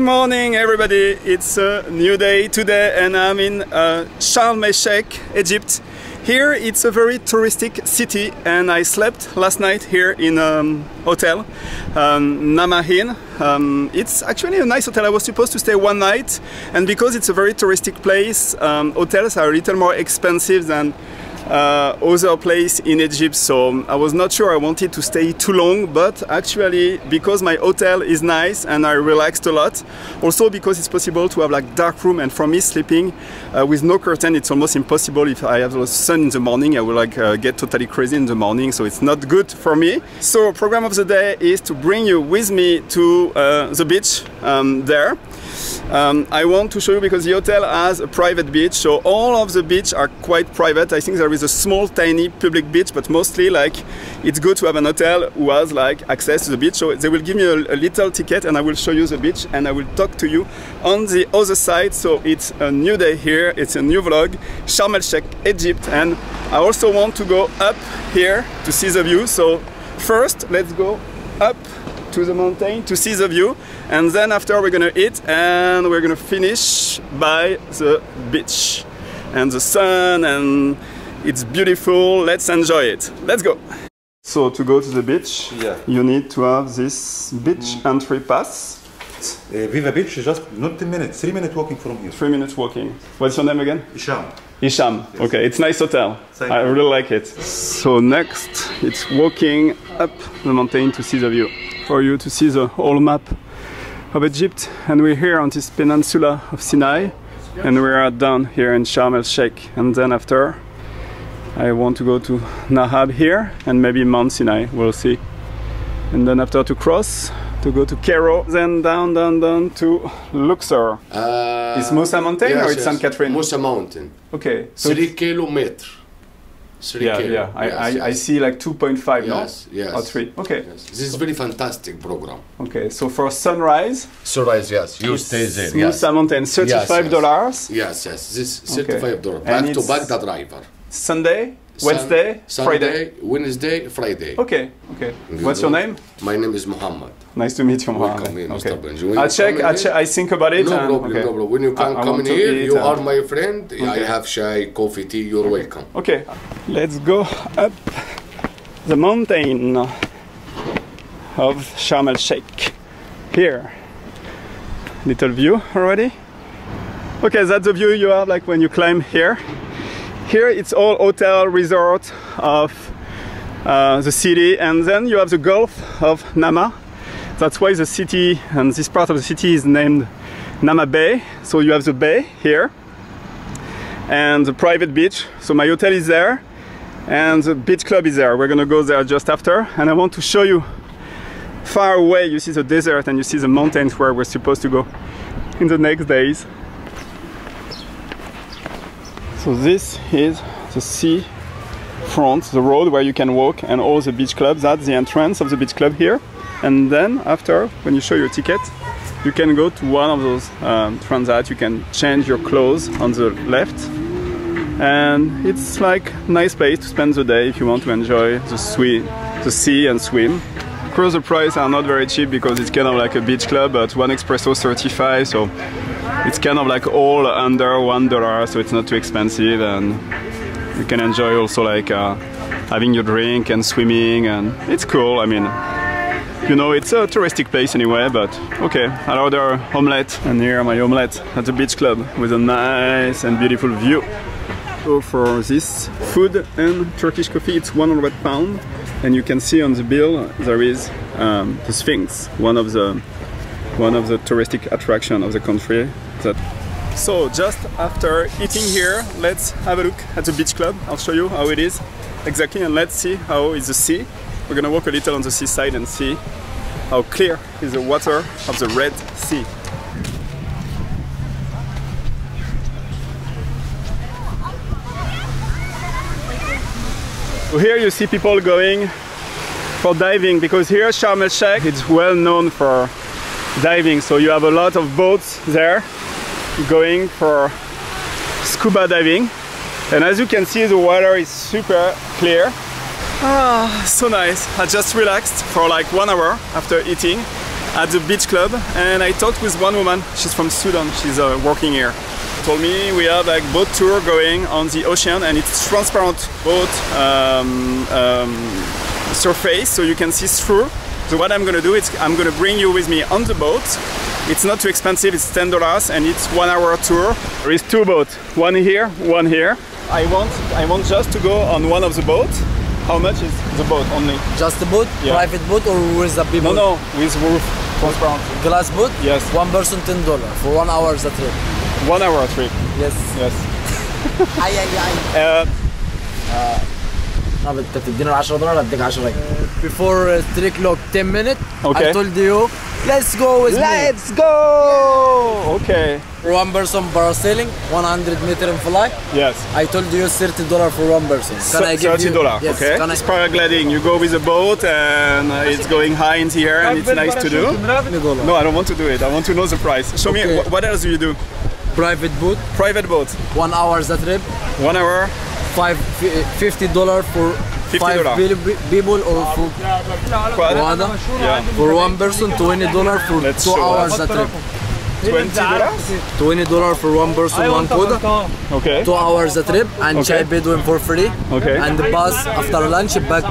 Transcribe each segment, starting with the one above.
morning everybody, it's a new day today and I'm in Sharm El-Sheikh, Egypt. Here it's a very touristic city and I slept last night here in a hotel, Namahin. It's actually a nice hotel. I was supposed to stay one night, and because it's a very touristic place, hotels are a little more expensive than other place in Egypt, so I was not sure I wanted to stay too long, but actually because my hotel is nice and I relaxed a lot, also because it's possible to have like dark room, and for me sleeping with no curtain it's almost impossible. If I have the sun in the morning I will like get totally crazy in the morning, so it's not good for me. So program of the day is to bring you with me to the beach there. I want to show you because the hotel has a private beach, so all of the beach are quite private. I think there is a small tiny public beach, but mostly like it's good to have an hotel who has like access to the beach. So they will give me a little ticket and I will show you the beach and I will talk to you on the other side. So it's a new day here, it's a new vlog, Sharm El-Sheikh, Egypt, and I also want to go up here to see the view. So first let's go up to the mountain to see the view, and then after we're gonna eat and we're gonna finish by the beach and the sun, and it's beautiful. Let's enjoy it. Let's go. So to go to the beach, you need to have this beach entry pass. Viva Beach is just not 10 minutes, 3 minutes walking from here. 3 minutes walking. What's your name again? Isham. Isham. Yes. Okay, it's a nice hotel. Thank I really like it. So next, it's walking up the mountain to see the view. For you to see the whole map of Egypt, and we're here on this peninsula of Sinai, and we are down here in Sharm El-Sheikh, and then after I want to go to Nahab here and maybe Mount Sinai, we'll see, and then after to cross to go to Cairo, then down to Luxor. Is Musa mountain, yes, or it's St. Catherine? Musa mountain. Okay, so 3 kilometers. I see like 2.5 now. Yes. Or 3. Okay. Yes. This is very fantastic program. Okay, so for sunrise. Sunrise, yes. You stay there. Musa mountain, $35. Yes. This is $35. Back to back the driver. Sunday, Wednesday, Friday. Wednesday, Friday. Okay. What's your name? My name is Muhammad. Nice to meet you, Muhammad. Welcome, okay. Mr. Benji. I'll check. I think about it. No problem. No problem. When you come in here, you are my friend. Okay. I have chai, coffee, tea. You're welcome. Okay. Let's go up the mountain of Sharm El-Sheikh. Here. Little view already. Okay, that's the view you have like when you climb here. Here it's all hotel, resort of the city, and then you have the Gulf of Nama. That's why the city, and this part of the city is named Nama Bay. So you have the bay here and the private beach. So my hotel is there and the beach club is there. We're gonna go there just after, and I want to show you far away. You see the desert and you see the mountains where we're supposed to go in the next days. So this is the sea front, the road where you can walk, and all the beach clubs. That's the entrance of the beach club here. And then after, when you show your ticket, you can go to one of those transats. You can change your clothes on the left, and it's like a nice place to spend the day if you want to enjoy the sea and swim. Of course the prices are not very cheap because it's kind of like a beach club, but one espresso 35, so it's kind of like all under $1, so it's not too expensive, and you can enjoy also like having your drink and swimming, and it's cool. I mean, you know, it's a touristic place anyway, but okay. I order omelette, and here my omelette at the beach club with a nice and beautiful view. So for this food and Turkish coffee, it's £100, and you can see on the bill there is the Sphinx, one of the touristic attractions of the country. So just after eating here, let's have a look at the beach club. I'll show you how it is exactly, and let's see how is the sea. We're gonna walk a little on the seaside and see how clear is the water of the Red Sea. So here you see people going for diving, because here Sharm El-Sheikh is well known for diving. So you have a lot of boats there going for scuba diving, and as you can see the water is super clear. Ah, so nice. I just relaxed for like 1 hour after eating, at the beach club, and I talked with one woman. She's from Sudan. She's working here. She told me we have like boat tour going on the ocean, and it's transparent boat surface, so you can see through. So what I'm gonna do is I'm gonna bring you with me on the boat. It's not too expensive. It's $10, and it's 1 hour tour. There is 2 boats, one here, one here. I want just to go on one of the boats. How much is the boat only? Just the boat? Yeah. Private boat or with the people? No, with roof, transparent. Glass boat? Yes. One person $10 for 1 hour the trip. 1 hour trip? Yes. Yes. Before 3 o'clock, 10 minutes, okay. I told you, let's go with me. Let's go! Okay. For one person parasailing, 100 meter in fly. Yes. I told you $30 for one person. Can I give you? $30, yes. Okay. It's paragliding. You go with a boat and it's going high in the air and it's nice to do. No, I don't want to do it. I want to know the price. Show me, what else do you do? Private boat. Private boat. 1 hour the trip. 1 hour. $50 for $5 people or for yeah. For one person, $20 for Let's 2 hours the trip. $20 for one person, one quota. Okay. 2 hours the trip and chai Bedouin for free. Okay. And the bus after lunch back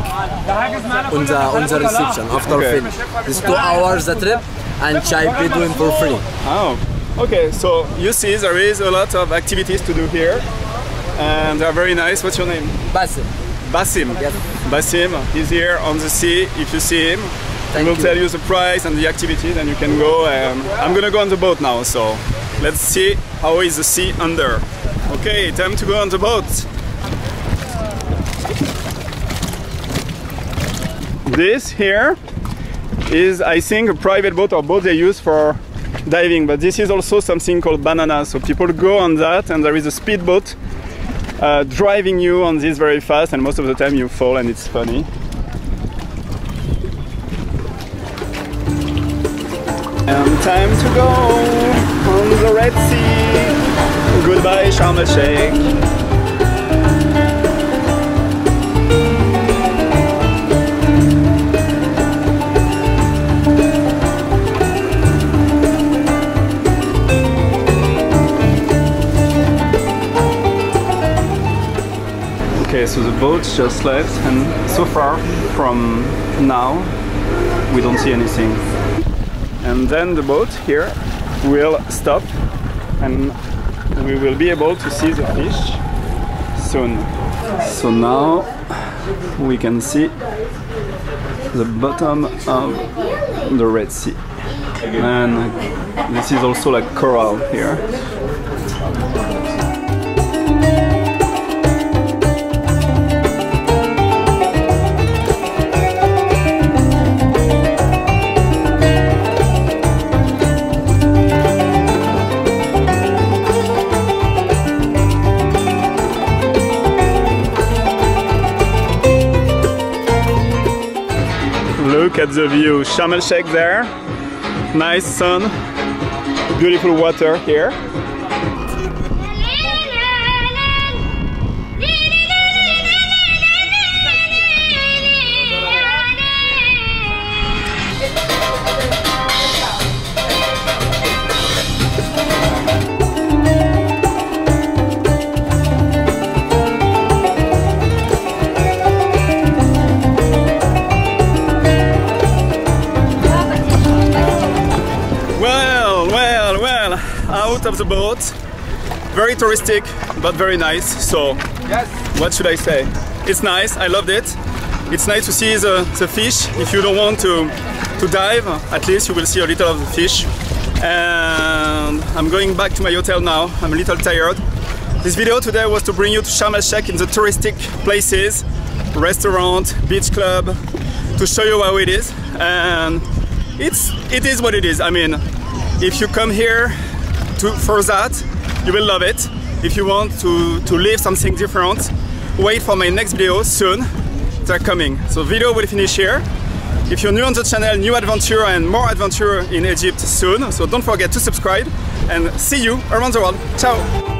on the reception after finish. It's 2 hours the trip and chai Bedouin for free. Oh. Okay. So you see, there is a lot of activities to do here, and they're very nice. What's your name? Basim. Basim. Yes. Basim, he's here on the sea. If you see him, he will tell you the price and the activities, and you can go. I'm gonna go on the boat now, so let's see how is the sea under. Okay, time to go on the boat. This here is, I think, a private boat or boat they use for diving, but this is also something called banana. So people go on that, and there is a speedboat driving you on this very fast, and most of the time you fall, and it's funny. And time to go on the Red Sea. Goodbye, Sharm el-Sheikh. Okay, so the boat just left, and so far from now we don't see anything. And then the boat here will stop, and we will be able to see the fish soon. So now we can see the bottom of the Red Sea, and this is also like coral here. Look at the view, Sharm el-Sheikh there, nice sun, beautiful water here. Out of the boat, very touristic but very nice. So what should I say? It's nice, I loved it. It's nice to see the fish. If you don't want to dive, at least you will see a little of the fish. And I'm going back to my hotel now. I'm a little tired. This video today was to bring you to Sharm el-Sheikh in the touristic places, restaurant, beach club, to show you how it is. And it is what it is. I mean, if you come here for that, you will love it. If you want to live something different, wait for my next video soon. They're coming. So video will finish here. If you're new on the channel, new adventure and more adventure in Egypt soon. So don't forget to subscribe, and see you around the world. Ciao!